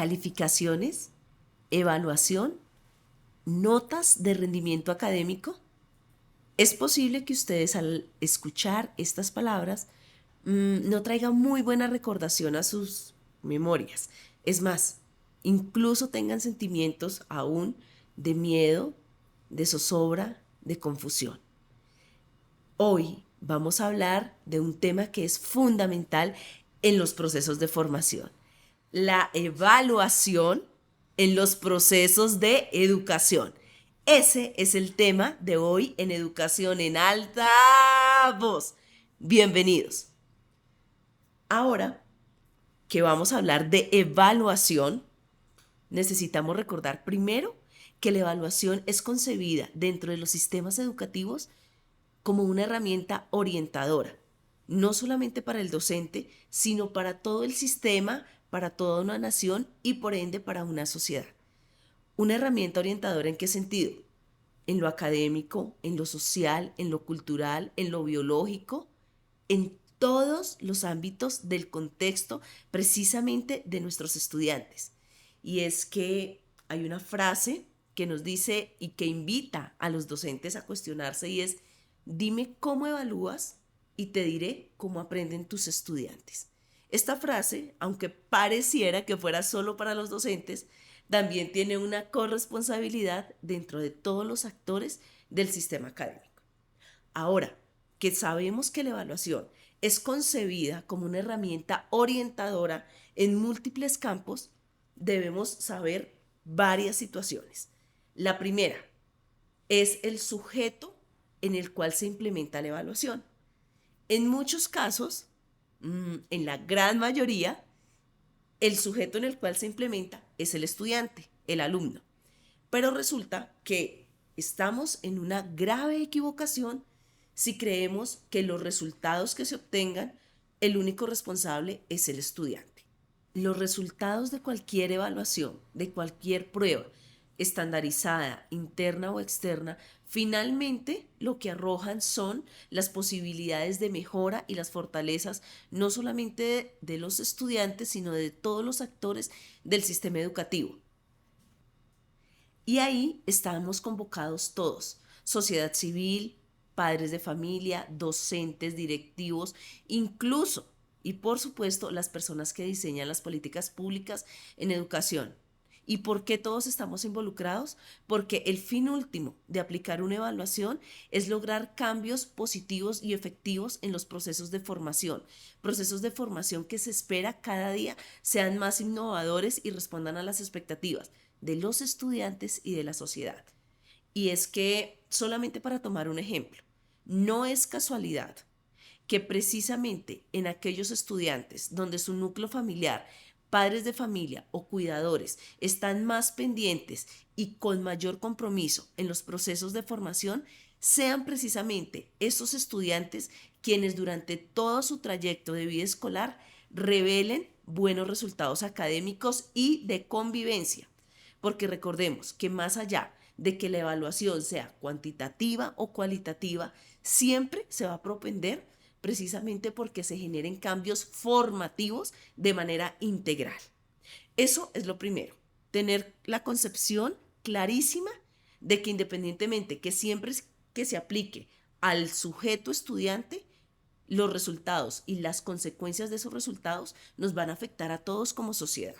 calificaciones, evaluación, notas de rendimiento académico. Es posible que ustedes al escuchar estas palabras no traigan muy buena recordación a sus memorias. Es más, incluso tengan sentimientos aún de miedo, de zozobra, de confusión. Hoy vamos a hablar de un tema que es fundamental en los procesos de formación: la evaluación en los procesos de educación. Ese es el tema de hoy en Educación en Alta Voz. Bienvenidos. Ahora que vamos a hablar de evaluación, necesitamos recordar primero que la evaluación es concebida dentro de los sistemas educativos como una herramienta orientadora, no solamente para el docente, sino para todo el sistema, para toda una nación y por ende para una sociedad. ¿Una herramienta orientadora en qué sentido? En lo académico, en lo social, en lo cultural, en lo biológico, en todos los ámbitos del contexto precisamente de nuestros estudiantes. Y es que hay una frase que nos dice y que invita a los docentes a cuestionarse, y es: dime cómo evalúas y te diré cómo aprenden tus estudiantes. Esta frase, aunque pareciera que fuera solo para los docentes, también tiene una corresponsabilidad dentro de todos los actores del sistema académico. Ahora que sabemos que la evaluación es concebida como una herramienta orientadora en múltiples campos, debemos saber varias situaciones. La primera es el sujeto en el cual se implementa la evaluación. En muchos casos, en la gran mayoría, el sujeto en el cual se implementa es el estudiante, el alumno. Pero resulta que estamos en una grave equivocación si creemos que los resultados que se obtengan, el único responsable es el estudiante. Los resultados de cualquier evaluación, de cualquier prueba, estandarizada, interna o externa, finalmente lo que arrojan son las posibilidades de mejora y las fortalezas no solamente de los estudiantes, sino de todos los actores del sistema educativo. Y ahí estamos convocados todos: sociedad civil, padres de familia, docentes, directivos, incluso y por supuesto las personas que diseñan las políticas públicas en educación. ¿Y por qué todos estamos involucrados? Porque el fin último de aplicar una evaluación es lograr cambios positivos y efectivos en los procesos de formación que se espera cada día sean más innovadores y respondan a las expectativas de los estudiantes y de la sociedad. Y es que, solamente para tomar un ejemplo, no es casualidad que precisamente en aquellos estudiantes donde su núcleo familiar, padres de familia o cuidadores están más pendientes y con mayor compromiso en los procesos de formación, sean precisamente esos estudiantes quienes durante todo su trayecto de vida escolar revelen buenos resultados académicos y de convivencia. Porque recordemos que más allá de que la evaluación sea cuantitativa o cualitativa, siempre se va a propender precisamente porque se generen cambios formativos de manera integral. Eso es lo primero: tener la concepción clarísima de que independientemente que siempre que se aplique al sujeto estudiante, los resultados y las consecuencias de esos resultados nos van a afectar a todos como sociedad.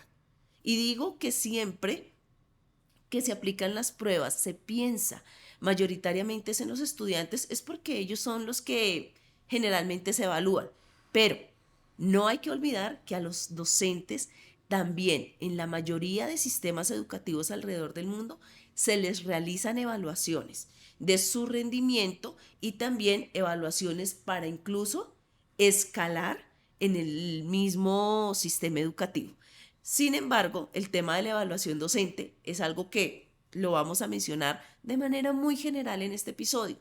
Y digo que siempre que se aplican las pruebas se piensa mayoritariamente en los estudiantes, es porque ellos son los que generalmente se evalúan. Pero no hay que olvidar que a los docentes también en la mayoría de sistemas educativos alrededor del mundo se les realizan evaluaciones de su rendimiento y también evaluaciones para incluso escalar en el mismo sistema educativo. Sin embargo, el tema de la evaluación docente es algo que lo vamos a mencionar de manera muy general en este episodio.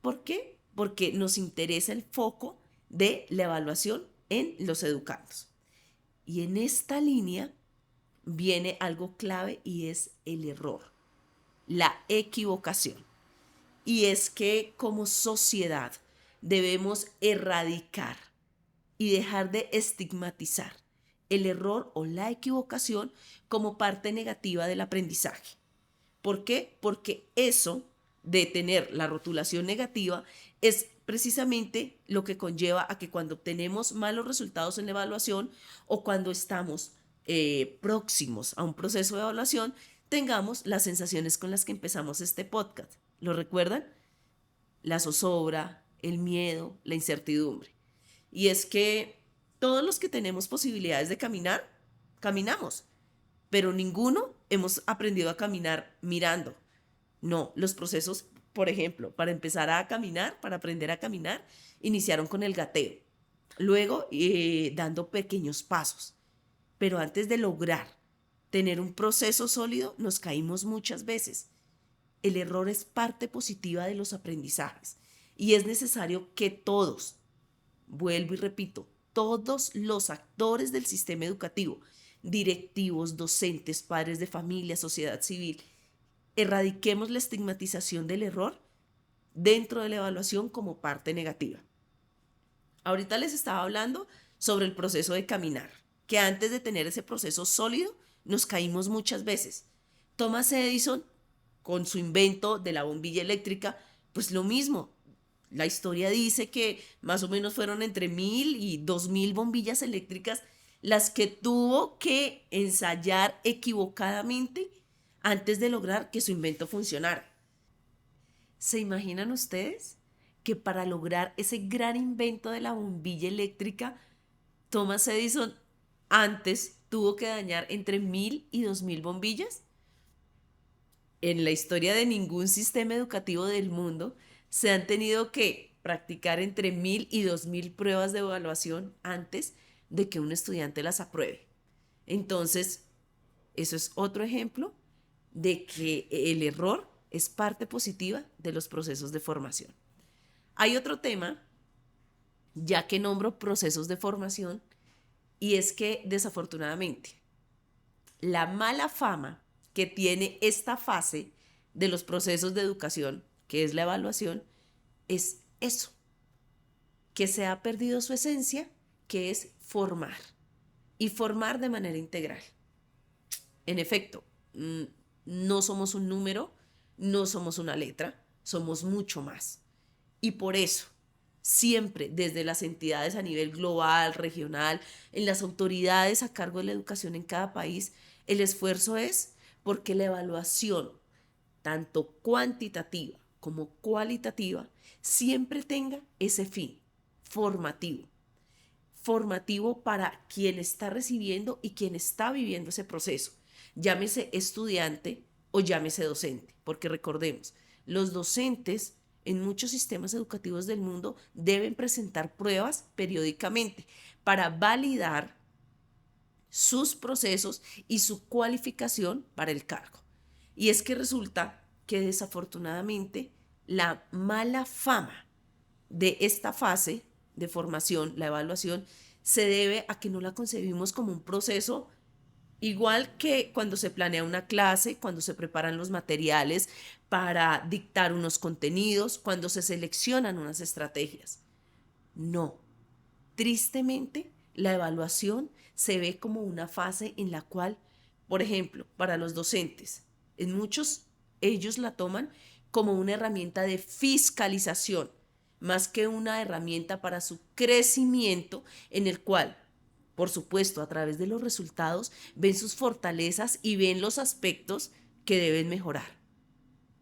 ¿Por qué? Porque nos interesa el foco de la evaluación en los educandos. Y en esta línea viene algo clave, y es el error, la equivocación. Y es que como sociedad debemos erradicar y dejar de estigmatizar el error o la equivocación como parte negativa del aprendizaje. ¿Por qué? Porque eso de tener la rotulación negativa es precisamente lo que conlleva a que cuando obtenemos malos resultados en la evaluación o cuando estamos próximos a un proceso de evaluación, tengamos las sensaciones con las que empezamos este podcast. ¿Lo recuerdan? La zozobra, el miedo, la incertidumbre. Y es que todos los que tenemos posibilidades de caminar, caminamos, pero ninguno hemos aprendido a caminar mirando. No, los procesos, por ejemplo, para empezar a caminar, para aprender a caminar, iniciaron con el gateo, luego dando pequeños pasos. Pero antes de lograr tener un proceso sólido, nos caímos muchas veces. El error es parte positiva de los aprendizajes y es necesario que todos, vuelvo y repito, todos los actores del sistema educativo, directivos, docentes, padres de familia, sociedad civil, erradiquemos la estigmatización del error dentro de la evaluación como parte negativa. Ahorita les estaba hablando sobre el proceso de caminar, que antes de tener ese proceso sólido nos caímos muchas veces. Thomas Edison, con su invento de la bombilla eléctrica, pues lo mismo. La historia dice que más o menos fueron entre 1000 y 2000 bombillas eléctricas las que tuvo que ensayar equivocadamente antes de lograr que su invento funcionara. ¿Se imaginan ustedes que para lograr ese gran invento de la bombilla eléctrica, Thomas Edison antes tuvo que dañar entre 1000 y 2000 bombillas? En la historia de ningún sistema educativo del mundo se han tenido que practicar entre 1000 y 2000 pruebas de evaluación antes de que un estudiante las apruebe. Entonces, eso es otro ejemplo de que el error es parte positiva de los procesos de formación. Hay otro tema, ya que nombro procesos de formación, y es que desafortunadamente la mala fama que tiene esta fase de los procesos de educación, que es la evaluación, es eso, que se ha perdido su esencia, que es formar, y formar de manera integral. En efecto, no somos un número, no somos una letra, somos mucho más. Y por eso, siempre desde las entidades a nivel global, regional, en las autoridades a cargo de la educación en cada país, el esfuerzo es porque la evaluación, tanto cuantitativa como cualitativa, siempre tenga ese fin formativo. Formativo para quien está recibiendo y quien está viviendo ese proceso. Llámese estudiante o llámese docente, porque recordemos, los docentes en muchos sistemas educativos del mundo deben presentar pruebas periódicamente para validar sus procesos y su cualificación para el cargo. Y es que resulta que desafortunadamente la mala fama de esta fase de formación, la evaluación, se debe a que no la concebimos como un proceso igual que cuando se planea una clase, cuando se preparan los materiales para dictar unos contenidos, cuando se seleccionan unas estrategias. No, tristemente, la evaluación se ve como una fase en la cual, por ejemplo, para los docentes, en muchos ellos la toman como una herramienta de fiscalización, más que una herramienta para su crecimiento, en el cual, por supuesto, a través de los resultados, ven sus fortalezas y ven los aspectos que deben mejorar.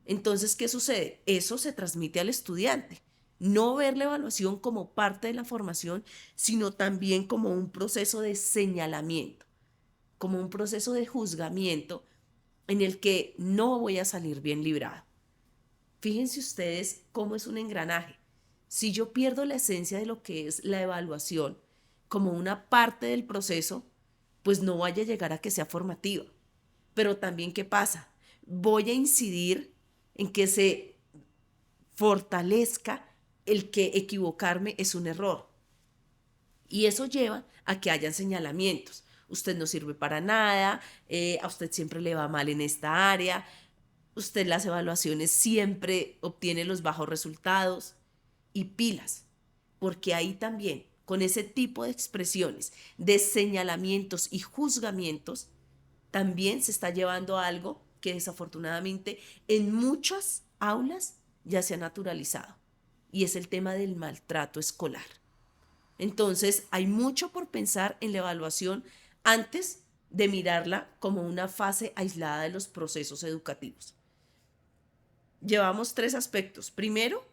Entonces, ¿qué sucede? Eso se transmite al estudiante. No ver la evaluación como parte de la formación, sino también como un proceso de señalamiento, como un proceso de juzgamiento en el que no voy a salir bien librado. Fíjense ustedes cómo es un engranaje. Si yo pierdo la esencia de lo que es la evaluación como una parte del proceso, pues no vaya a llegar a que sea formativa. Pero también, ¿qué pasa? Voy a incidir en que se fortalezca el que equivocarme es un error. Y eso lleva a que hayan señalamientos. Usted no sirve para nada, a usted siempre le va mal en esta área, usted las evaluaciones siempre obtiene los bajos resultados y pilas, porque ahí también, con ese tipo de expresiones, de señalamientos y juzgamientos, también se está llevando a algo que desafortunadamente en muchas aulas ya se ha naturalizado, y es el tema del maltrato escolar. Entonces, hay mucho por pensar en la evaluación antes de mirarla como una fase aislada de los procesos educativos. Llevamos tres aspectos. Primero,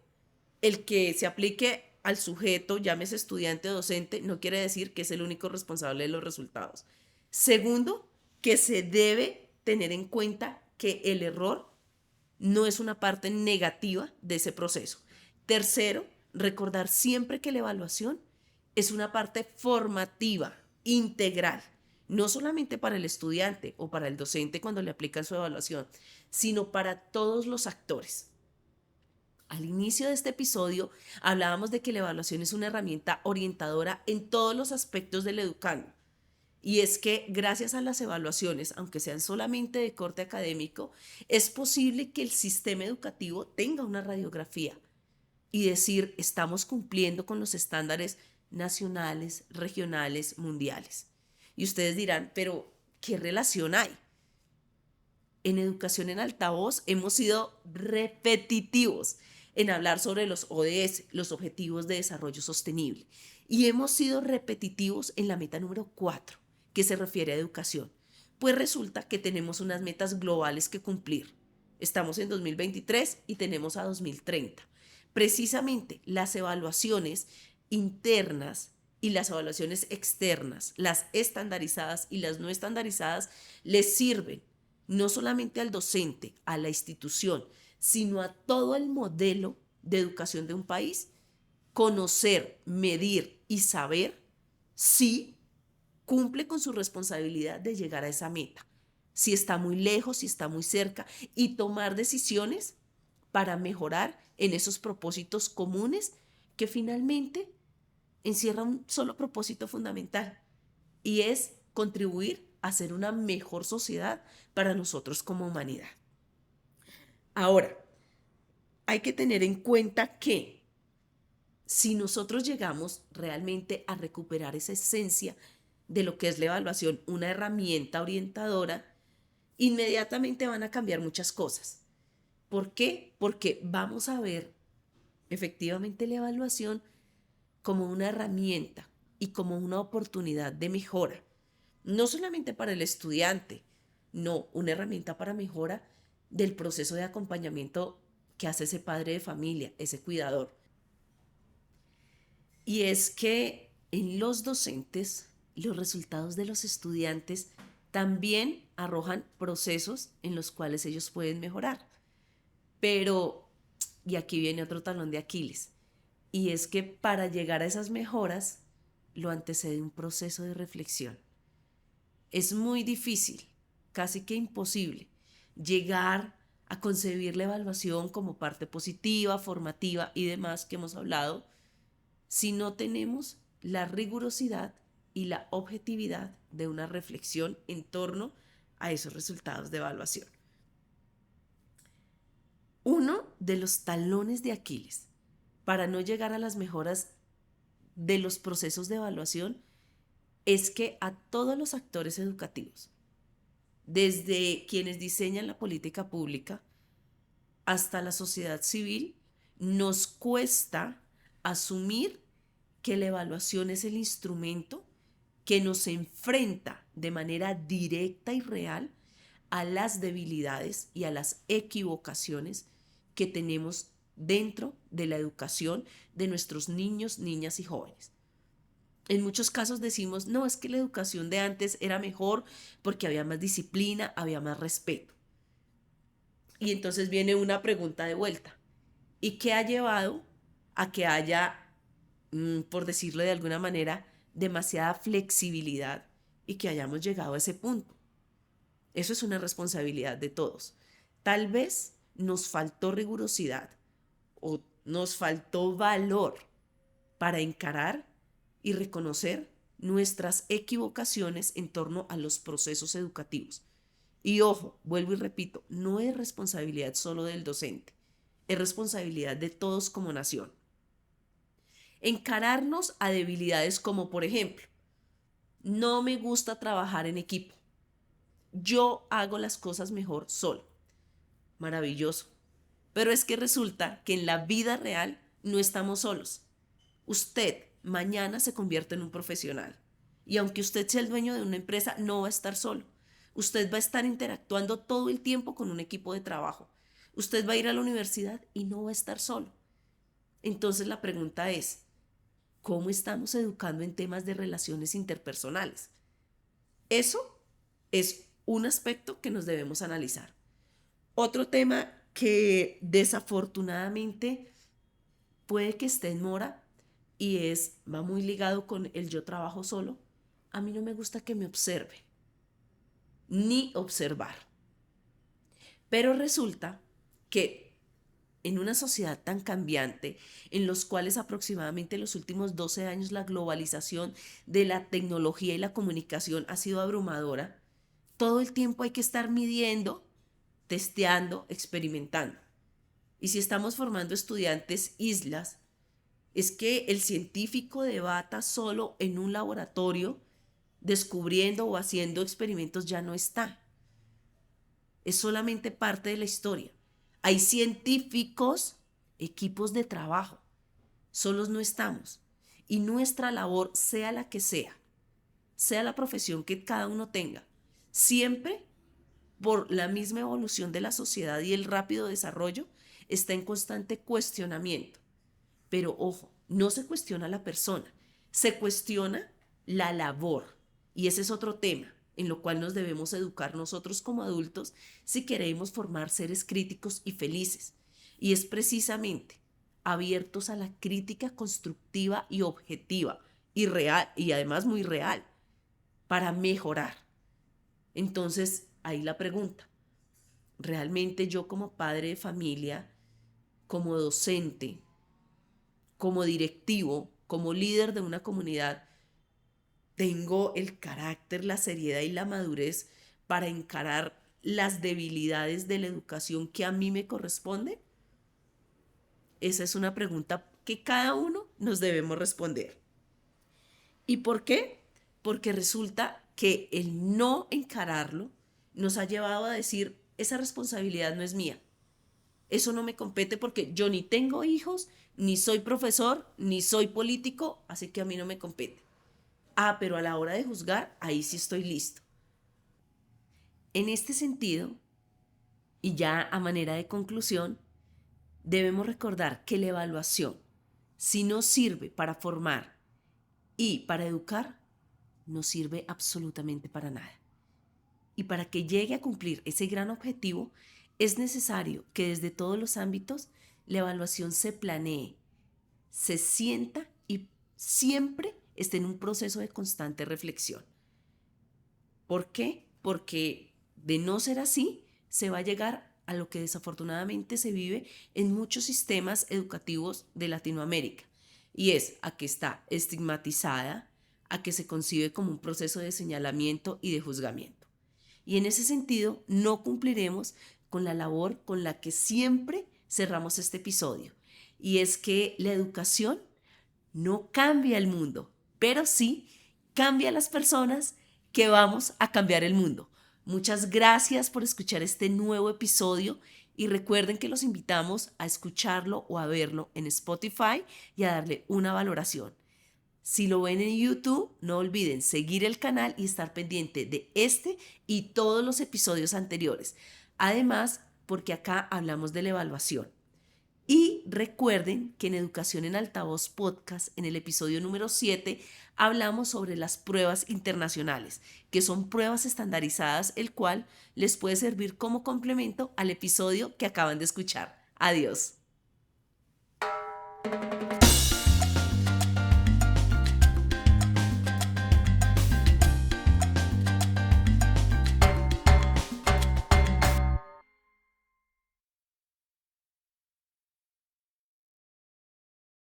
el que se aplique al sujeto, llámese estudiante o docente, no quiere decir que es el único responsable de los resultados. Segundo, que se debe tener en cuenta que el error no es una parte negativa de ese proceso. Tercero, recordar siempre que la evaluación es una parte formativa, integral, no solamente para el estudiante o para el docente cuando le aplican su evaluación, sino para todos los actores. Al inicio de este episodio hablábamos de que la evaluación es una herramienta orientadora en todos los aspectos del educando. Y es que gracias a las evaluaciones, aunque sean solamente de corte académico, es posible que el sistema educativo tenga una radiografía y decir, estamos cumpliendo con los estándares nacionales, regionales, mundiales. Y ustedes dirán, pero ¿qué relación hay? En Educación en Altavoz hemos sido repetitivos en hablar sobre los ODS, los Objetivos de Desarrollo Sostenible, y hemos sido repetitivos en la meta número 4, que se refiere a educación. Pues resulta que tenemos unas metas globales que cumplir. Estamos en 2023 y tenemos a 2030. Precisamente las evaluaciones internas y las evaluaciones externas, las estandarizadas y las no estandarizadas, les sirven no solamente al docente, a la institución, sino a todo el modelo de educación de un país, conocer, medir y saber si cumple con su responsabilidad de llegar a esa meta, si está muy lejos, si está muy cerca, y tomar decisiones para mejorar en esos propósitos comunes que finalmente encierran un solo propósito fundamental, y es contribuir a ser una mejor sociedad para nosotros como humanidad. Ahora, hay que tener en cuenta que si nosotros llegamos realmente a recuperar esa esencia de lo que es la evaluación, una herramienta orientadora, inmediatamente van a cambiar muchas cosas. ¿Por qué? Porque vamos a ver efectivamente la evaluación como una herramienta y como una oportunidad de mejora, no solamente para el estudiante, no, una herramienta para mejora del proceso de acompañamiento que hace ese padre de familia, ese cuidador. Y es que en los docentes, los resultados de los estudiantes también arrojan procesos en los cuales ellos pueden mejorar. Pero, y aquí viene otro talón de Aquiles, y es que para llegar a esas mejoras lo antecede un proceso de reflexión. Es muy difícil, casi que imposible, llegar a concebir la evaluación como parte positiva, formativa y demás que hemos hablado, si no tenemos la rigurosidad y la objetividad de una reflexión en torno a esos resultados de evaluación. Uno de los talones de Aquiles para no llegar a las mejoras de los procesos de evaluación es que a todos los actores educativos, desde quienes diseñan la política pública hasta la sociedad civil, nos cuesta asumir que la evaluación es el instrumento que nos enfrenta de manera directa y real a las debilidades y a las equivocaciones que tenemos dentro de la educación de nuestros niños, niñas y jóvenes. En muchos casos decimos, no, es que la educación de antes era mejor porque había más disciplina, había más respeto. Y entonces viene una pregunta de vuelta. ¿Y qué ha llevado a que haya, por decirlo de alguna manera, demasiada flexibilidad y que hayamos llegado a ese punto? Eso es una responsabilidad de todos. Tal vez nos faltó rigurosidad o nos faltó valor para encarar y reconocer nuestras equivocaciones en torno a los procesos educativos. Y ojo, vuelvo y repito, no es responsabilidad solo del docente, es responsabilidad de todos como nación. Encararnos a debilidades como, por ejemplo, no me gusta trabajar en equipo. Yo hago las cosas mejor solo. Maravilloso. Pero es que resulta que en la vida real no estamos solos. Usted mañana se convierte en un profesional. Y aunque usted sea el dueño de una empresa, no va a estar solo. Usted va a estar interactuando todo el tiempo con un equipo de trabajo. Usted va a ir a la universidad y no va a estar solo. Entonces la pregunta es, ¿cómo estamos educando en temas de relaciones interpersonales? Eso es un aspecto que nos debemos analizar. Otro tema que desafortunadamente puede que esté en mora y va muy ligado con el yo trabajo solo. A mí no me gusta que me observe, ni observar. Pero resulta que en una sociedad tan cambiante, en los cuales aproximadamente en los últimos 12 años la globalización de la tecnología y la comunicación ha sido abrumadora, todo el tiempo hay que estar midiendo, testeando, experimentando. Y si estamos formando estudiantes islas, es que el científico debata solo en un laboratorio, descubriendo o haciendo experimentos ya no está. Es solamente parte de la historia. Hay científicos, equipos de trabajo, solos no estamos. Y nuestra labor, sea la que sea la profesión que cada uno tenga, siempre por la misma evolución de la sociedad y el rápido desarrollo, está en constante cuestionamiento. Pero ojo, no se cuestiona la persona, se cuestiona la labor. Y ese es otro tema en lo cual nos debemos educar nosotros como adultos si queremos formar seres críticos y felices. Y es precisamente abiertos a la crítica constructiva y objetiva y real, y además muy real, para mejorar. Entonces, ahí la pregunta, ¿realmente yo como padre de familia, como docente, como directivo, como líder de una comunidad, tengo el carácter, la seriedad y la madurez para encarar las debilidades de la educación que a mí me corresponde? Esa es una pregunta que cada uno nos debemos responder. ¿Y por qué? Porque resulta que el no encararlo nos ha llevado a decir, esa responsabilidad no es mía. Eso no me compete porque yo ni tengo hijos, ni soy profesor, ni soy político, así que a mí no me compete. Ah, pero a la hora de juzgar, ahí sí estoy listo. En este sentido, y ya a manera de conclusión, debemos recordar que la evaluación, si no sirve para formar y para educar, no sirve absolutamente para nada. Y para que llegue a cumplir ese gran objetivo, es necesario que desde todos los ámbitos la evaluación se planee, se sienta y siempre esté en un proceso de constante reflexión. ¿Por qué? Porque de no ser así, se va a llegar a lo que desafortunadamente se vive en muchos sistemas educativos de Latinoamérica, y es a que está estigmatizada, a que se concibe como un proceso de señalamiento y de juzgamiento. Y en ese sentido, no cumpliremos con la labor con la que siempre cerramos este episodio, y es que la educación no cambia el mundo, pero sí cambia a las personas que vamos a cambiar el mundo. Muchas gracias por escuchar este nuevo episodio y recuerden que los invitamos a escucharlo o a verlo en Spotify y a darle una valoración. Si lo ven en YouTube, no olviden seguir el canal y estar pendiente de este y todos los episodios anteriores. Además, porque acá hablamos de la evaluación. Y recuerden que en Educación en Altavoz Podcast, en el episodio número 7, hablamos sobre las pruebas internacionales, que son pruebas estandarizadas, el cual les puede servir como complemento al episodio que acaban de escuchar. Adiós.